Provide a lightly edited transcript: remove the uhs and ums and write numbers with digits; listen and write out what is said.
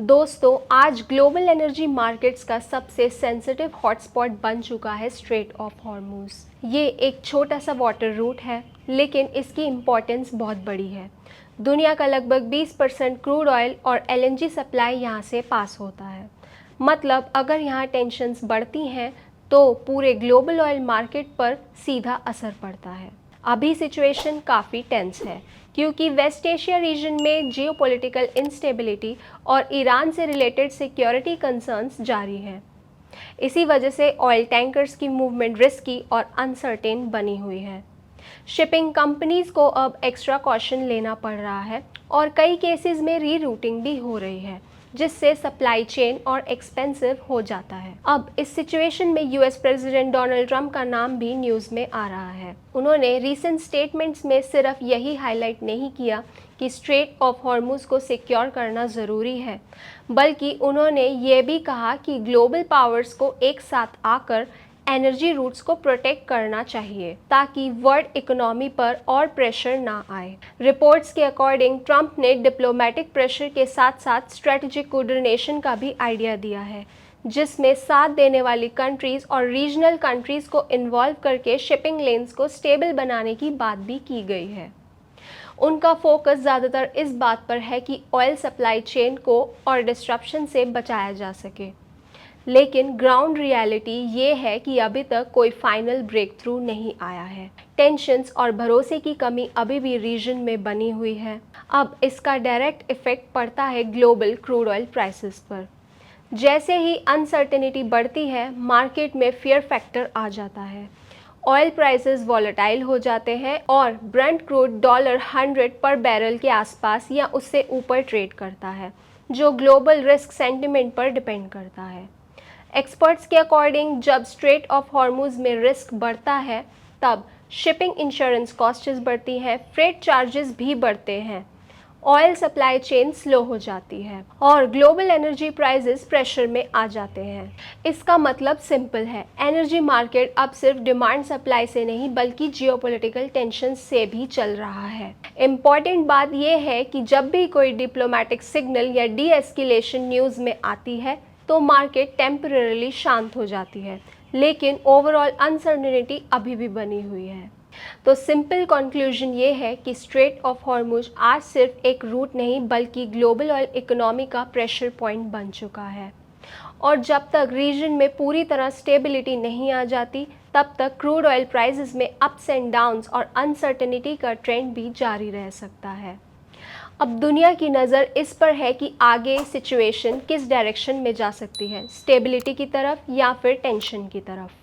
दोस्तों, आज global energy markets का सबसे सेंसिटिव हॉटस्पॉट बन चुका है स्ट्रेट ऑफ हॉर्मुज। ये एक छोटा सा वाटर रूट है, लेकिन इसकी इम्पोर्टेंस बहुत बड़ी है। दुनिया का लगभग 20% क्रूड ऑयल और एलएनजी सप्लाई यहाँ से पास होता है। मतलब अगर यहाँ टेंशन्स बढ़ती हैं तो पूरे ग्लोबल ऑयल मार्केट पर सीधा असर पड़ता है। अभी सिचुएशन काफ़ी टेंस है क्योंकि वेस्ट एशिया रीजन में जियोपॉलिटिकल इंस्टेबिलिटी और ईरान से रिलेटेड सिक्योरिटी कंसर्न्स जारी हैं। इसी वजह से ऑयल टैंकर्स की मूवमेंट रिस्की और अनसर्टेन बनी हुई है। शिपिंग कंपनीज को अब एक्स्ट्रा कॉशन लेना पड़ रहा है और कई केसेस में रीरूटिंग भी हो रही है, जिससे सप्लाई चेन और एक्सपेंसिव हो जाता है। अब इस सिचुएशन में यूएस प्रेसिडेंट डोनाल्ड ट्रंप का नाम भी न्यूज़ में आ रहा है। उन्होंने रीसेंट स्टेटमेंट्स में सिर्फ यही हाईलाइट नहीं किया कि स्ट्रेट ऑफ हॉर्मुज को सिक्योर करना ज़रूरी है, बल्कि उन्होंने ये भी कहा कि ग्लोबल पावर्स को एक साथ आकर एनर्जी रूट्स को प्रोटेक्ट करना चाहिए ताकि वर्ल्ड इकोनॉमी पर और प्रेशर ना आए। रिपोर्ट्स के अकॉर्डिंग ट्रंप ने डिप्लोमेटिक प्रेशर के साथ साथ स्ट्रेटेजिक कोऑर्डिनेशन का भी आइडिया दिया है, जिसमें साथ देने वाली कंट्रीज़ और रीजनल कंट्रीज़ को इन्वॉल्व करके शिपिंग लेन्स को स्टेबल बनाने की बात भी की गई है। उनका फोकस ज़्यादातर इस बात पर है कि ऑयल सप्लाई चेन को और डिस्ट्रप्शन से बचाया जा सके, लेकिन ग्राउंड रियलिटी ये है कि अभी तक कोई फाइनल ब्रेक थ्रू नहीं आया है। टेंशन्स और भरोसे की कमी अभी भी रीजन में बनी हुई है। अब इसका डायरेक्ट इफेक्ट पड़ता है ग्लोबल क्रूड ऑयल प्राइसेस पर। जैसे ही अनसर्टेनिटी बढ़ती है, मार्केट में फियर फैक्टर आ जाता है। ऑयल प्राइसेस वॉलेटाइल हो जाते हैं और ब्रेंट क्रूड $100 पर बैरल के आसपास या उससे ऊपर ट्रेड करता है, जो ग्लोबल रिस्क सेंटिमेंट पर डिपेंड करता है। एक्सपर्ट्स के अकॉर्डिंग जब स्ट्रेट ऑफ हॉर्मुज में रिस्क बढ़ता है, तब शिपिंग इंश्योरेंस कॉस्ट्स बढ़ती हैं, फ्रेट चार्जेस भी बढ़ते हैं, ऑयल सप्लाई चेन स्लो हो जाती है और ग्लोबल एनर्जी प्राइसेस प्रेशर में आ जाते हैं। इसका मतलब सिंपल है, एनर्जी मार्केट अब सिर्फ डिमांड सप्लाई से नहीं बल्कि जियोपॉलिटिकल टेंशन से भी चल रहा है। इम्पॉर्टेंट बात यह है कि जब भी कोई डिप्लोमेटिक सिग्नल या डी एस्केलेशन न्यूज़ में आती है तो मार्केट टेम्परेरीली शांत हो जाती है, लेकिन ओवरऑल अनसर्टेनिटी अभी भी बनी हुई है। तो सिंपल कंक्लूजन ये है कि स्ट्रेट ऑफ हॉर्मुज आज सिर्फ एक रूट नहीं बल्कि ग्लोबल ऑयल इकोनॉमी का प्रेशर पॉइंट बन चुका है, और जब तक रीजन में पूरी तरह स्टेबिलिटी नहीं आ जाती, तब तक क्रूड ऑयल प्राइसेस में अप्स एंड डाउन्स और अनसर्टेनिटी का ट्रेंड भी जारी रह सकता है। अब दुनिया की नज़र इस पर है कि आगे सिचुएशन किस डायरेक्शन में जा सकती है, स्टेबिलिटी की तरफ या फिर टेंशन की तरफ।